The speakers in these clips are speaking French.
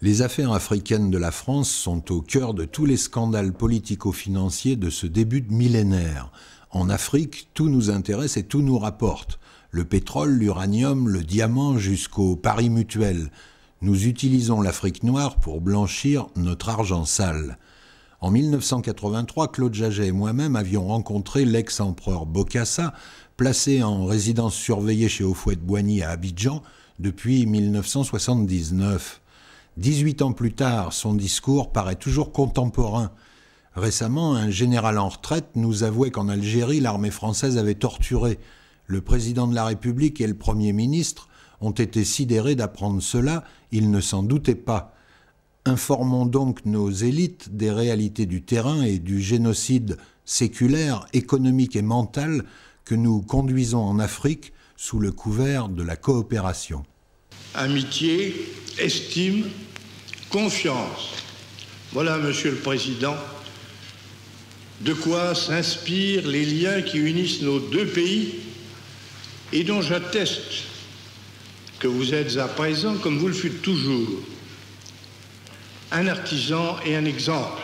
Les affaires africaines de la France sont au cœur de tous les scandales politico-financiers de ce début de millénaire. En Afrique, tout nous intéresse et tout nous rapporte. Le pétrole, l'uranium, le diamant jusqu'au pari mutuel. Nous utilisons l'Afrique noire pour blanchir notre argent sale. En 1983, Claude Jaget et moi-même avions rencontré l'ex-empereur Bokassa, placé en résidence surveillée chez Houphouët-Boigny à Abidjan depuis 1979. 18 ans plus tard, son discours paraît toujours contemporain. Récemment, un général en retraite nous avouait qu'en Algérie, l'armée française avait torturé. Le président de la République et le Premier ministre ont été sidérés d'apprendre cela, ils ne s'en doutaient pas. Informons donc nos élites des réalités du terrain et du génocide séculaire, économique et mental que nous conduisons en Afrique sous le couvert de la coopération. Amitié, estime, confiance. Voilà, Monsieur le Président, de quoi s'inspirent les liens qui unissent nos deux pays et dont j'atteste que vous êtes à présent, comme vous le fûtes toujours, un artisan et un exemple.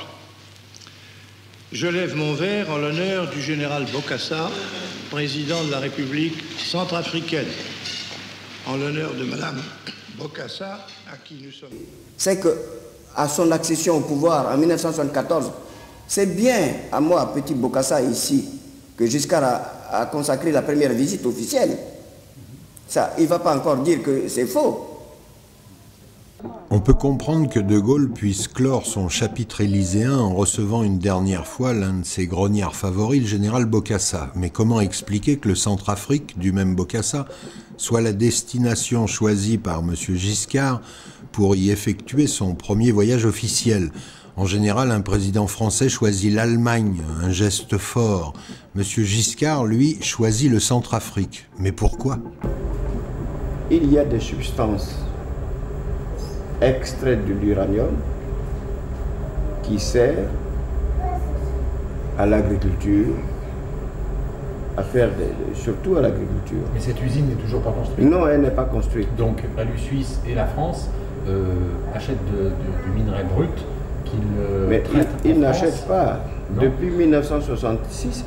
Je lève mon verre en l'honneur du général Bokassa, président de la République centrafricaine, en l'honneur de Madame Bokassa, à qui nous sommes. C'est qu'à son accession au pouvoir en 1974, c'est bien à moi, petit Bokassa ici, que Giscard a consacré la première visite officielle. Ça, il ne va pas encore dire que c'est faux. On peut comprendre que De Gaulle puisse clore son chapitre élyséen en recevant une dernière fois l'un de ses grognards favoris, le général Bokassa. Mais comment expliquer que le Centrafrique, du même Bokassa, soit la destination choisie par M. Giscard pour y effectuer son premier voyage officiel? En général, un président français choisit l'Allemagne, un geste fort. M. Giscard, lui, choisit le Centrafrique. Mais pourquoi? Il y a des substances extraites de l'uranium qui servent à l'agriculture, à faire surtout à l'agriculture. Mais cette usine n'est toujours pas construite? Non, elle n'est pas construite. Donc Palu Suisse et la France achètent du minerai brut qu'ils mais traitent ils n'achètent pas. Non. Depuis 1966,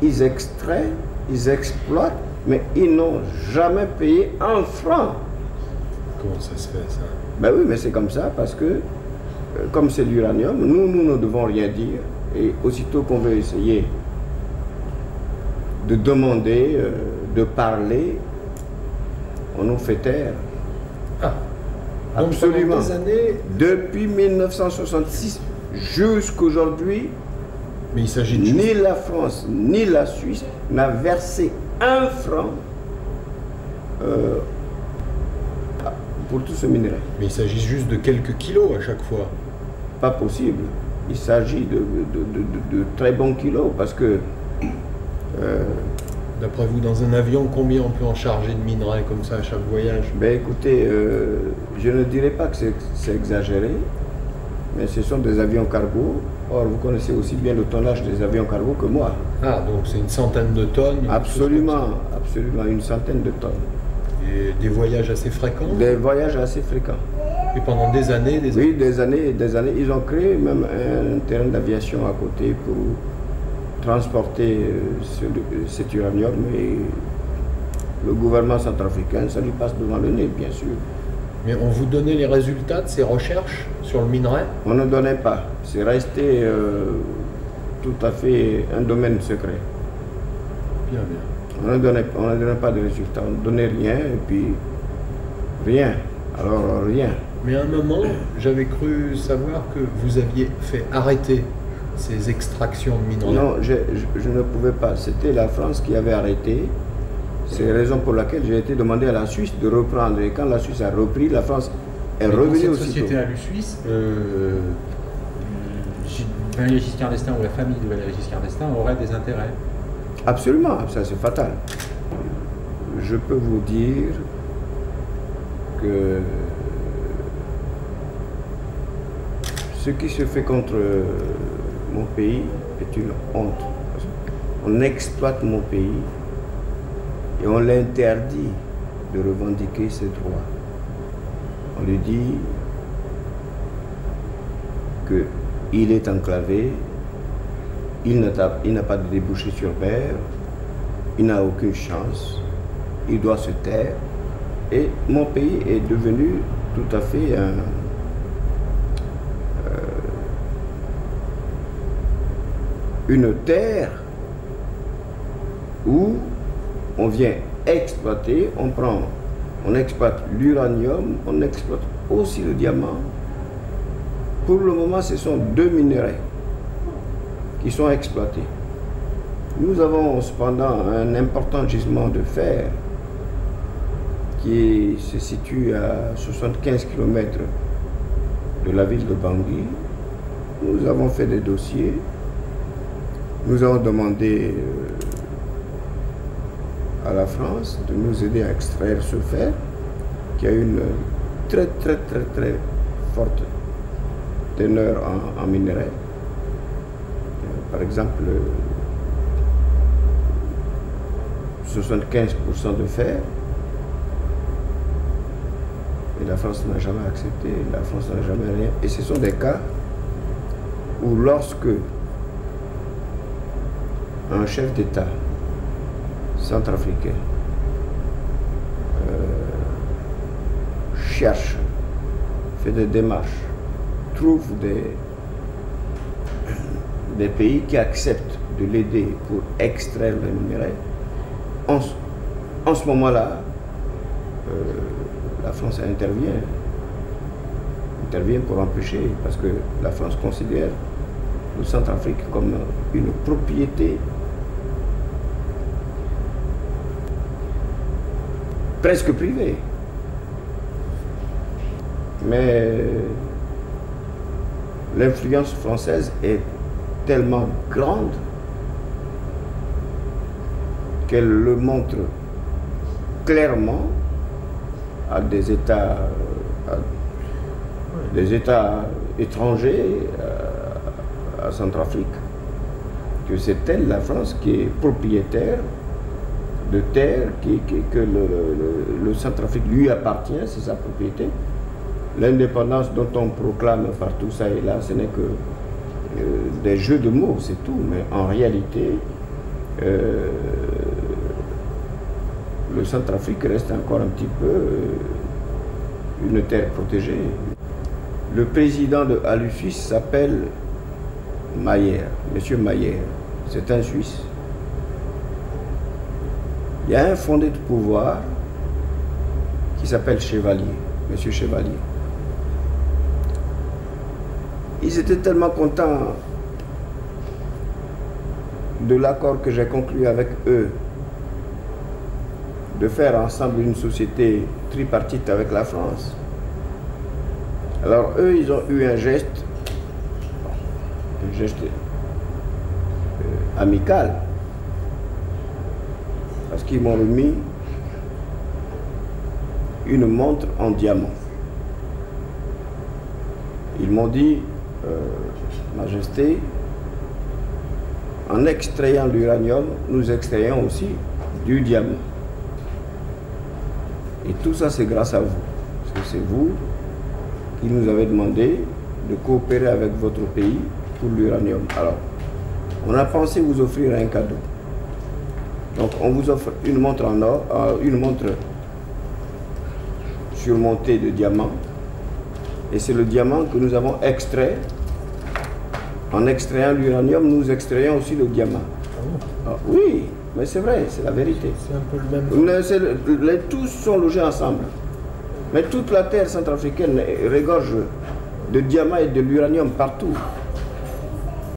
ils extraient, ils exploitent, mais ils n'ont jamais payé un franc. Comment ça se fait, ça? Ben oui, mais c'est comme ça, parce que, comme c'est l'uranium, nous ne devons rien dire. Et aussitôt qu'on veut essayer de demander, de parler, on nous fait taire. Ah. Absolument. Des années... Depuis 1966 jusqu'aujourd'hui, mais il s'agit de ni la France ni la Suisse n'a versé un franc pour tout ce minerai. Mais il s'agit juste de quelques kilos à chaque fois. Pas possible. Il s'agit de très bons kilos parce que... D'après vous, dans un avion, combien on peut en charger de minerai comme ça à chaque voyage? Ben écoutez, je ne dirais pas que c'est exagéré, mais ce sont des avions cargo. Or, vous connaissez aussi bien le tonnage des avions cargo que moi. Ah, donc c'est une centaine de tonnes? Absolument, absolument, une centaine de tonnes. Et des voyages assez fréquents? Des voyages assez fréquents. Et pendant des années, Oui, des années et des années. Ils ont créé même un terrain d'aviation à côté pour transporter cet uranium, et le gouvernement centrafricain, ça lui passe devant le nez, bien sûr. Mais on vous donnait les résultats de ces recherches sur le minerai? On ne donnait pas. C'est resté tout à fait un domaine secret. Bien, bien. On ne donnait pas de résultats. On ne donnait rien, et puis rien. Alors rien. Mais à un moment, j'avais cru savoir que vous aviez fait arrêter ces extractions de minerais. Non, je ne pouvais pas. C'était la France qui avait arrêté. C'est la raison pour laquelle j'ai été demandé à la Suisse de reprendre. Et quand la Suisse a repris, la France est revenue aussitôt. Cette société Alu Suisse, Valéry Giscard d'Estaing ou la famille de Valéry Giscard d'Estaing aurait des intérêts? Absolument, ça c'est fatal. Je peux vous dire que ce qui se fait contre mon pays est une honte. On exploite mon pays et on l'interdit de revendiquer ses droits. On lui dit, qu'il est enclavé, il n'a pas de débouché sur mer, il n'a aucune chance, il doit se taire. Et mon pays est devenu tout à fait une terre où on vient exploiter, on exploite l'uranium, on exploite aussi le diamant. Pour le moment, ce sont deux minerais qui sont exploités. Nous avons cependant un important gisement de fer qui se situe à 75 km de la ville de Bangui. Nous avons fait des dossiers. Nous avons demandé à la France de nous aider à extraire ce fer qui a une très forte teneur en minerais. Par exemple, 75% de fer. Et la France n'a jamais accepté, la France n'a jamais rien. Et ce sont des cas où lorsque un chef d'État centrafricain cherche, fait des démarches, trouve des pays qui acceptent de l'aider pour extraire les minerais, en ce moment-là, la France intervient pour empêcher, parce que la France considère le Centrafrique comme une propriété presque privée. Mais l'influence française est tellement grande qu'elle le montre clairement à des États étrangers à Centrafrique, que c'est elle, la France, qui est propriétaire de terres, que le Centrafrique lui appartient, c'est sa propriété. L'indépendance dont on proclame partout ça et là, ce n'est que des jeux de mots, c'est tout, mais en réalité, le Centrafrique reste encore un petit peu une terre protégée. Le président de Alu-Suisse s'appelle Mayer, Monsieur Mayer, c'est un Suisse. Il y a un fondé de pouvoir qui s'appelle Chevalier, Monsieur Chevalier. Ils étaient tellement contents de l'accord que j'ai conclu avec eux de faire ensemble une société tripartite avec la France. Alors eux, ils ont eu un geste amical, parce qu'ils m'ont remis une montre en diamant. Ils m'ont dit, Majesté, en extrayant l'uranium, nous extrayons aussi du diamant. Et tout ça, c'est grâce à vous. Parce que c'est vous qui nous avez demandé de coopérer avec votre pays pour l'uranium. Alors, on a pensé vous offrir un cadeau. Donc, on vous offre une montre en or, une montre surmontée de diamants. Et c'est le diamant que nous avons extrait. En extrayant l'uranium, nous extrayons aussi le diamant. Ah, oui, mais c'est vrai, c'est la vérité. C'est un peu le même. Les tous sont logés ensemble. Mais toute la terre centrafricaine regorge de diamants et de l'uranium partout.